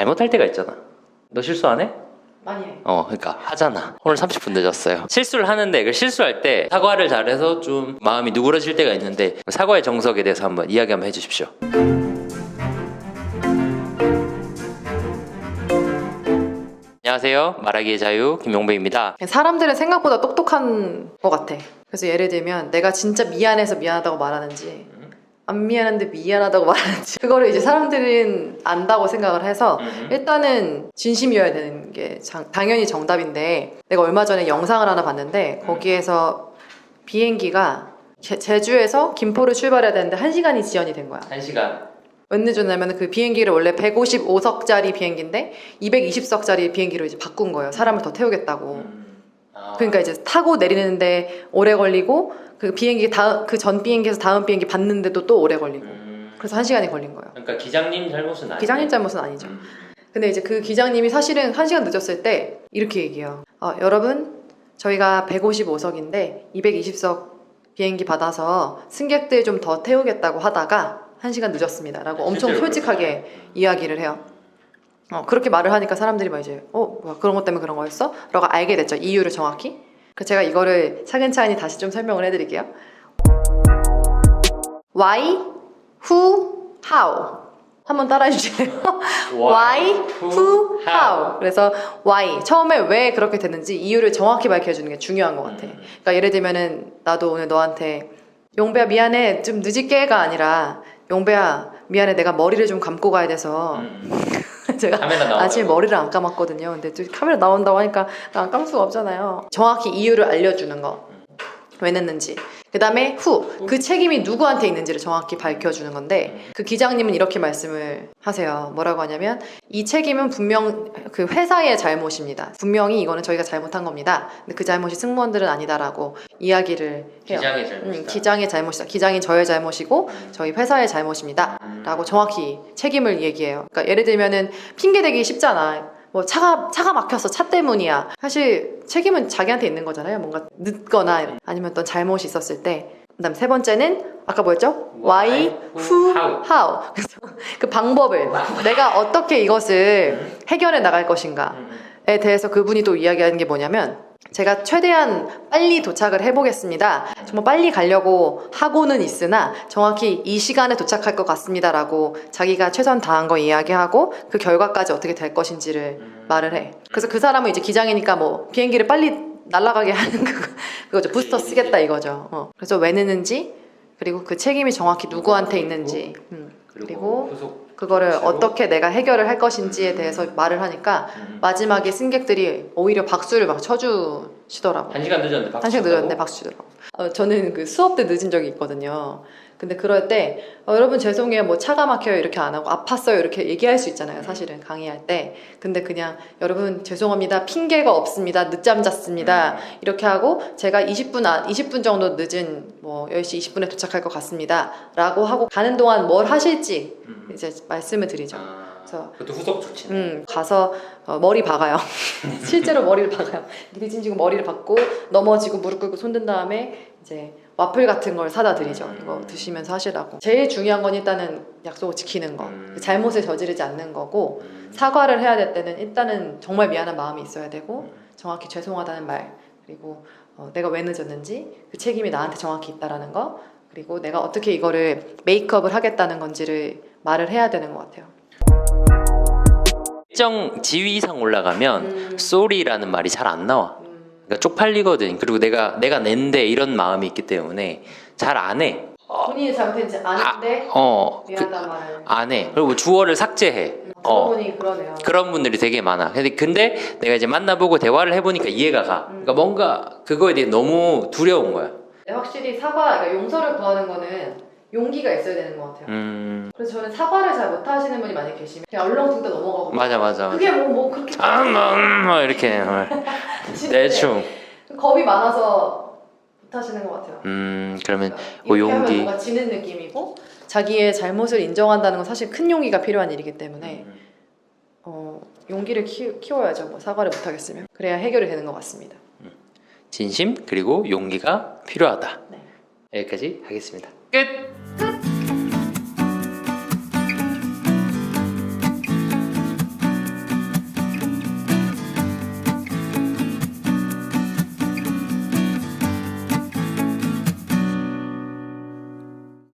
잘못할 때가 있잖아. 너 실수 안 해? 많이 해. 그러니까 하잖아. 오늘 30분 늦었어요. 실수를 하는데 그 실수할 때 사과를 잘해서 좀 마음이 누그러질 때가 있는데 사과의 정석에 대해서 한번 이야기 한번 해주십시오. 안녕하세요. 말하기의 자유 김용배입니다. 사람들은 생각보다 똑똑한 것 같아. 그래서 예를 들면 내가 진짜 미안해서 미안하다고 말하는지 안 미안한데 미안하다고 말하는지 그거를 이제 사람들은 안다고 생각을 해서 일단은 진심이어야 되는 게 당연히 정답인데, 내가 얼마 전에 영상을 하나 봤는데 거기에서 비행기가 제주에서 김포를 출발해야 되는데 1시간이 지연이 된 거야. 1시간. 왜 늦었냐면 그 비행기를 원래 155석짜리 비행기인데 220석짜리 비행기로 이제 바꾼 거예요. 사람을 더 태우겠다고. 그러니까 이제 타고 내리는데 오래 걸리고 그 비행기 그 전 비행기에서 다음 비행기 받는데도 또 오래 걸리고. 그래서 1시간이 걸린 거예요. 그러니까 기장님 잘못은 아니에요. 기장님 잘못은 아니죠. 근데 이제 그 기장님이 사실은 1시간 늦었을 때 이렇게 얘기해요. 여러분, 저희가 155석인데 220석 비행기 받아서 승객들 좀 더 태우겠다고 하다가 1시간 늦었습니다 라고 엄청 솔직하게 이야기를 해요. 그렇게 말을 하니까 사람들이 막 이제 뭐야, 그런 것 때문에 그런 거였어? 라고 알게 됐죠. 이유를 정확히. 그래서 제가 이거를 차근차근히 다시 좀 설명을 해드릴게요. Why, who, how. 한번 따라해 주실래요? Why, who, how. 그래서 why, 처음에 왜 그렇게 됐는지 이유를 정확히 밝혀주는 게 중요한 것 같아. 그러니까 예를 들면은 나도 오늘 너한테 용배야 미안해 좀 늦을게가 아니라 용배야 미안해 내가 머리를 좀 감고 가야 돼서 제가 아침에 머리를 안 감았거든요. 근데 또 카메라 나온다고 하니까 안 감을 수가 없잖아요. 정확히 이유를 알려주는 거. 왜 늦는지. 그 다음에 who, 그 책임이 누구한테 있는지를 정확히 밝혀주는 건데, 그 기장님은 이렇게 말씀을 하세요. 뭐라고 하냐면 이 책임은 분명 그 회사의 잘못입니다. 분명히 이거는 저희가 잘못한 겁니다. 근데 그 잘못이 승무원들은 아니다라고 이야기를 해요. 기장의 잘못이다. 기장의 잘못이다. 기장이 저의 잘못이고 저희 회사의 잘못입니다 라고 정확히 책임을 얘기해요. 그러니까 예를 들면은 핑계대기 쉽잖아. 뭐 차가 막혔어, 차 때문이야. 사실 책임은 자기한테 있는 거잖아요. 뭔가 늦거나 아니면 어떤 잘못이 있었을 때. 그다음 세 번째는 아까 뭐였죠? Why, who, how. 그래서 그 방법을 내가 어떻게 이것을 해결해 나갈 것인가에 대해서 그분이 또 이야기하는 게 뭐냐면, 제가 최대한 빨리 도착을 해보겠습니다. 정말 빨리 가려고 하고는 있으나 정확히 이 시간에 도착할 것 같습니다 라고 자기가 최선 다한 거 이야기하고 그 결과까지 어떻게 될 것인지를 말을 해. 그래서 그 사람은 이제 기장이니까 뭐 비행기를 빨리 날아가게 하는 그거죠. 부스터 쓰겠다 이거죠. 그래서 왜 늦는지, 그리고 그 책임이 정확히 누구한테 있는지, 그리고 그거를 어떻게 내가 해결을 할 것인지에 대해서 말을 하니까 마지막에 승객들이 오히려 박수를 막 쳐주시더라고요. 1시간 늦었는데 박수 1시간 늦었는데 박수 주더라고요. 저는 그 수업 때 늦은 적이 있거든요. 근데 그럴 때 여러분 죄송해요, 뭐 차가 막혀요 이렇게 안 하고 아팠어요 이렇게 얘기할 수 있잖아요. 사실은 강의할 때. 근데 그냥 여러분 죄송합니다, 핑계가 없습니다, 늦잠 잤습니다 이렇게 하고, 제가 20분 정도 늦은 뭐 10시 20분에 도착할 것 같습니다 라고 하고 가는 동안 뭘 하실지 이제 말씀을 드리죠. 그래서 그것도 후속 조치. 가서 머리 박아요. 실제로 머리를 박아요. 늦은 지고 머리를 박고 넘어지고 무릎 꿇고 손든 다음에 이제 와플 같은 걸 사다 드리죠. 이거 드시면서 하시라고. 제일 중요한 건 일단은 약속을 지키는 거. 잘못을 저지르지 않는 거고, 사과를 해야 될 때는 일단은 정말 미안한 마음이 있어야 되고, 정확히 죄송하다는 말, 그리고 내가 왜 늦었는지 그 책임이 나한테 정확히 있다라는 거, 그리고 내가 어떻게 이거를 메이크업을 하겠다는 건지를 말을 해야 되는 것 같아요. 일정 지위 이상 올라가면 sorry라는 말이 잘 안 나와. 그러니까 쪽팔리거든. 그리고 내가 낸데 이런 마음이 있기 때문에 잘 안 해. 본인이 잘못했는지 아는데 미안하다 말을 안 해. 그리고 주어를 삭제해. 들어보니 그러네요. 그런 분들이 되게 많아. 근데 내가 이제 만나보고 대화를 해보니까 이해가 가. 그러니까 뭔가 그거에 대해 너무 두려운 거야. 확실히 그러니까 용서를 구하는 거는 용기가 있어야 되는 것 같아요. 그래서 저는 사과를 잘 못하시는 분이 많이 계시면 그냥 얼렁뚱땅 넘어가고. 맞아. 그게 뭐 그렇게 이렇게 대충 겁이 많아서 못하시는 것 같아요. 그러면 이렇게 용기. 하면 뭔가 지는 느낌이고, 자기의 잘못을 인정한다는 건 사실 큰 용기가 필요한 일이기 때문에 용기를 키워야죠. 뭐 사과를 못하겠으면. 그래야 해결이 되는 것 같습니다. 진심 그리고 용기가 필요하다. 네. 여기까지 하겠습니다. 끝!